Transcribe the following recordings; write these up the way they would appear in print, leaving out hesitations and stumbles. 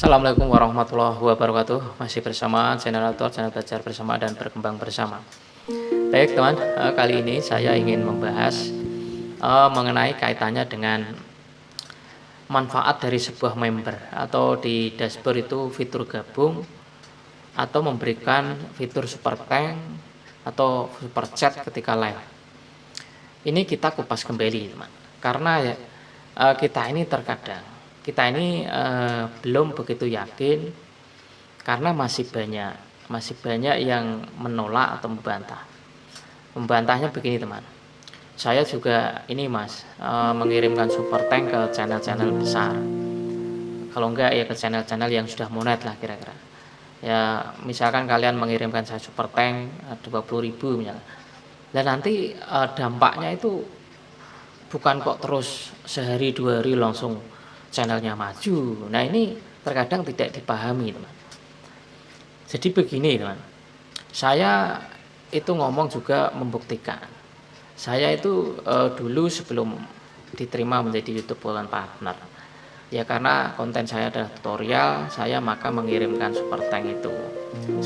Assalamualaikum warahmatullahi wabarakatuh. Masih bersama channel Autor, channel belajar bersama dan berkembang bersama. Baik teman, kali ini saya ingin membahas mengenai kaitannya dengan manfaat dari sebuah member atau di dashboard itu fitur gabung atau memberikan fitur super thank atau super chat ketika live. Ini kita kupas kembali teman, karena ya, kita ini terkadang belum begitu yakin karena masih banyak yang menolak atau membantah. Membantahnya begini teman, saya juga ini Mas, mengirimkan super thank ke channel-channel besar, kalau enggak ya ke channel-channel yang sudah monet lah kira-kira. Ya misalkan kalian mengirimkan saya super thank 20.000 misalnya, dan nanti dampaknya itu bukan kok terus sehari 2 hari langsung channelnya maju. Nah ini terkadang tidak dipahami teman. Jadi begini teman, saya itu ngomong juga membuktikan. Saya itu dulu sebelum diterima menjadi YouTube Bulan Partner, ya karena konten saya adalah tutorial, saya maka mengirimkan super thank itu.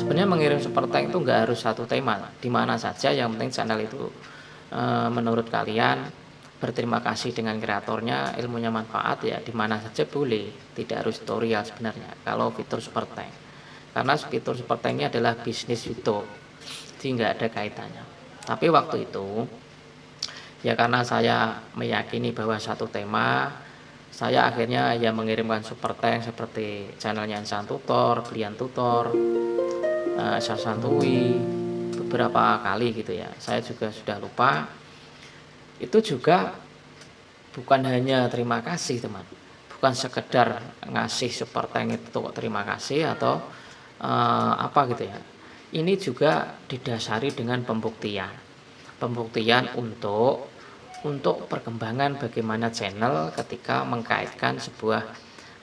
Sebenarnya mengirim super thank itu nggak harus satu tema, di mana saja yang penting channel itu menurut kalian berterima kasih dengan kreatornya, ilmunya manfaat, ya di mana saja boleh, tidak harus tutorial sebenarnya kalau fitur super thank, karena fitur super thank ini adalah bisnis YouTube, jadi nggak ada kaitannya. Tapi waktu itu ya karena saya meyakini bahwa satu tema, saya akhirnya ya mengirimkan super thank seperti channelnya Insan Tutor, Belian Tutor, Sasantui, beberapa kali gitu ya, saya juga sudah lupa. Itu juga bukan hanya terima kasih teman, bukan sekedar ngasih super thank itu kok terima kasih atau apa gitu ya. Ini juga didasari dengan pembuktian untuk perkembangan bagaimana channel ketika mengkaitkan sebuah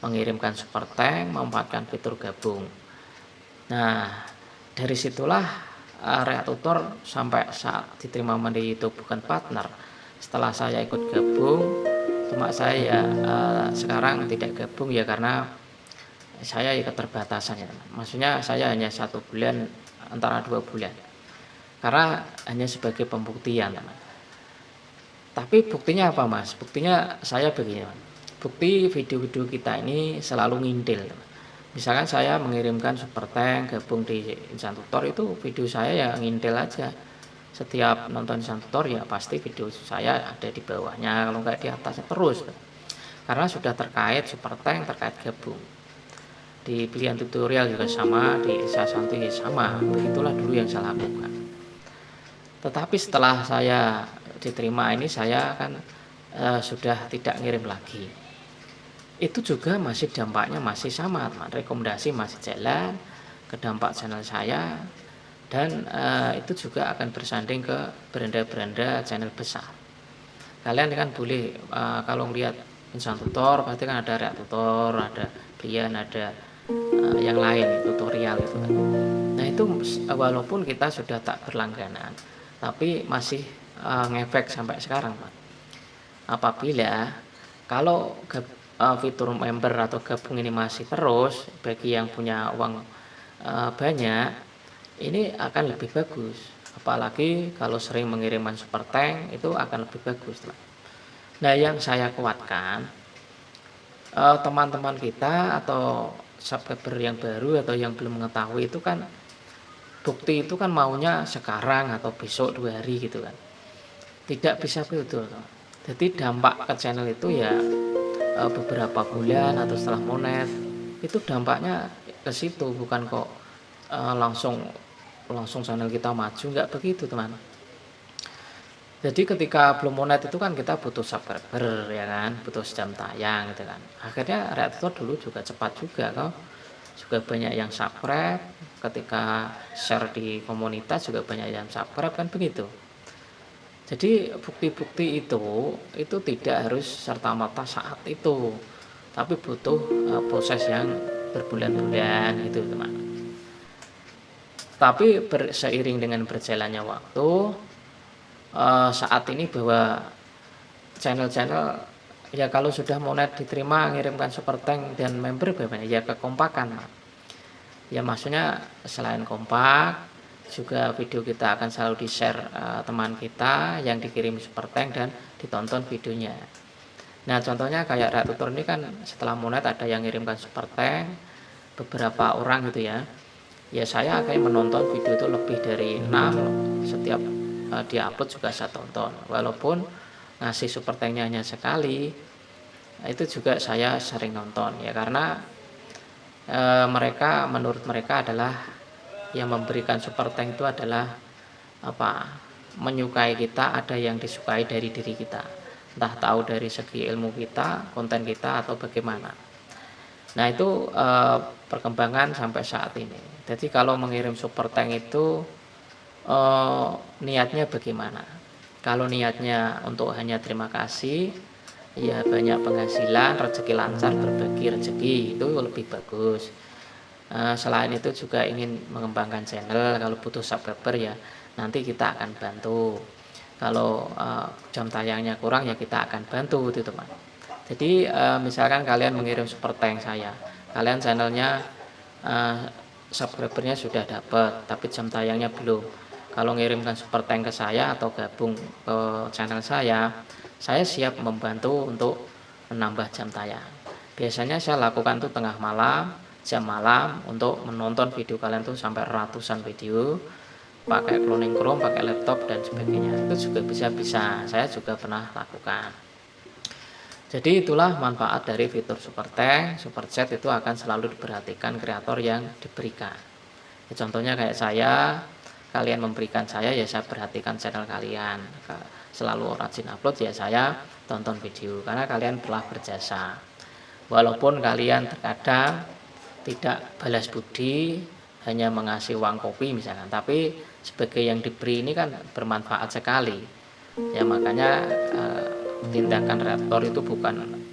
mengirimkan super thank, memanfaatkan fitur gabung. Nah dari situlah Rea Tutor sampai saat diterima menjadi YouTube Bukan Partner. Setelah saya ikut gabung, cuma saya ya sekarang tidak gabung ya karena saya ya keterbatasan ya teman. Maksudnya saya hanya 1 bulan antara 2 bulan, karena hanya sebagai pembuktian teman. Tapi buktinya apa Mas? Buktinya saya begini teman. Bukti video-video kita ini selalu ngintil teman. Misalkan saya mengirimkan super thank gabung di Insan Tutor, itu video saya ya ngintil aja. Setiap nonton Insan Tutor ya pasti video saya ada di bawahnya, kalau nggak di atasnya terus, karena sudah terkait super thank, terkait gabung. Di pilihan tutorial juga sama, di Sasantui sama, begitulah dulu yang saya lakukan. Tetapi setelah saya diterima ini, saya kan sudah tidak ngirim lagi. Itu juga masih dampaknya masih sama teman, rekomendasi masih jalan ke dampak channel saya, dan itu juga akan bersanding ke beranda-beranda channel besar. Kalian kan boleh kalau lihat Insan Tutor pasti kan ada Rea Tutor, ada Brian, ada yang lain tutorial itu kan. Nah itu walaupun kita sudah tak berlangganan, tapi masih ngefek sampai sekarang Pak. Apabila kalau fitur member atau gabung ini masih terus, bagi yang punya uang banyak, ini akan lebih bagus. Apalagi kalau sering mengirimkan super thank, itu akan lebih bagus. Nah yang saya kuatkan, teman-teman kita atau subscriber yang baru atau yang belum mengetahui itu kan, bukti itu kan maunya sekarang atau besok 2 hari gitu kan, tidak bisa betul. Jadi dampak ke channel itu ya beberapa bulan atau setelah monet, itu dampaknya ke situ, bukan kok langsung channel kita maju, nggak begitu teman. Jadi ketika belum monet itu kan kita butuh subscriber ya kan, butuh jam tayang gitu kan. Akhirnya Rea Tutor dulu juga cepat juga kok, juga banyak yang subscribe, ketika share di komunitas juga banyak yang subscribe kan begitu. Jadi bukti-bukti itu tidak harus serta-merta saat itu, tapi butuh proses yang berbulan-bulan itu teman. Tapi seiring dengan berjalannya waktu, saat ini bahwa channel-channel Ya kalau sudah monet diterima ngirimkan super thank dan member bagaimana? Ya kekompakan, Mas. Ya maksudnya selain kompak, juga video kita akan selalu di-share teman kita yang dikirim super thank dan ditonton videonya. Nah contohnya kayak Rak Tutur ini kan setelah monet ada yang ngirimkan super thank, beberapa orang gitu ya. Ya saya akan menonton video itu lebih dari 6, setiap dia upload juga saya tonton. Walaupun ngasih super thank-nya hanya sekali, itu juga saya sering nonton ya karena mereka menurut mereka adalah yang memberikan super thank itu adalah apa, menyukai kita, ada yang disukai dari diri kita, entah tahu dari segi ilmu kita, konten kita atau bagaimana. Nah itu perkembangan sampai saat ini. Jadi kalau mengirim super thank itu niatnya bagaimana? Kalau niatnya untuk hanya terima kasih, ya banyak penghasilan, rezeki lancar, berbagi rezeki, itu lebih bagus. Selain itu juga ingin mengembangkan channel, kalau butuh subscriber ya nanti kita akan bantu. Kalau jam tayangnya kurang ya kita akan bantu itu teman. Jadi misalkan kalian mengirim super thank saya, kalian channelnya subscribernya sudah dapat, tapi jam tayangnya belum. Kalau ngirimkan super thank ke saya atau gabung ke channel saya siap membantu untuk menambah jam tayang. Biasanya saya lakukan tuh tengah malam, jam malam untuk menonton video kalian tuh sampai ratusan video, pakai cloning Chrome, pakai laptop dan sebagainya. Itu juga bisa, saya juga pernah lakukan. Jadi itulah manfaat dari fitur super thank, super chat itu akan selalu diperhatikan kreator yang diberikan. Ya, contohnya kayak saya, kalian memberikan saya ya saya perhatikan channel kalian. Selalu rajin upload ya saya tonton video karena kalian telah berjasa. Walaupun kalian terkadang tidak balas budi, hanya mengasih uang kopi misalkan, tapi sebagai yang diberi ini kan bermanfaat sekali. Ya makanya tindakan rektor itu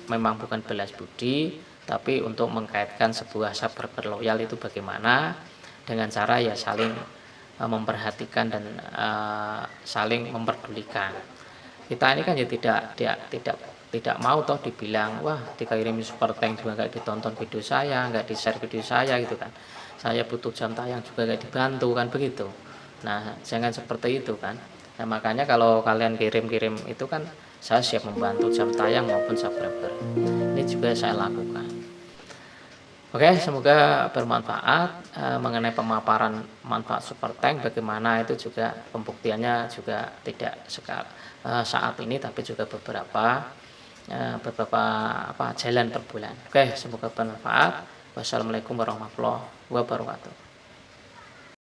memang bukan balas budi, tapi untuk mengkaitkan sebuah subscriber loyal itu bagaimana dengan cara ya saling memperhatikan dan saling memperdulikan. Kita ini kan ya tidak mau toh dibilang wah dikirimin super thank juga nggak ditonton video saya, nggak di share video saya gitu kan. Saya butuh jam tayang juga nggak dibantu kan begitu. Nah jangan seperti itu kan. Nah makanya kalau kalian kirim-kirim itu kan saya siap membantu jam tayang maupun subscriber. Ini juga saya lakukan. Oke, semoga bermanfaat mengenai pemaparan manfaat super thank. Bagaimana itu juga pembuktiannya juga tidak saat ini, tapi juga beberapa jalan per bulan. Oke, semoga bermanfaat. Wassalamualaikum warahmatullahi wabarakatuh.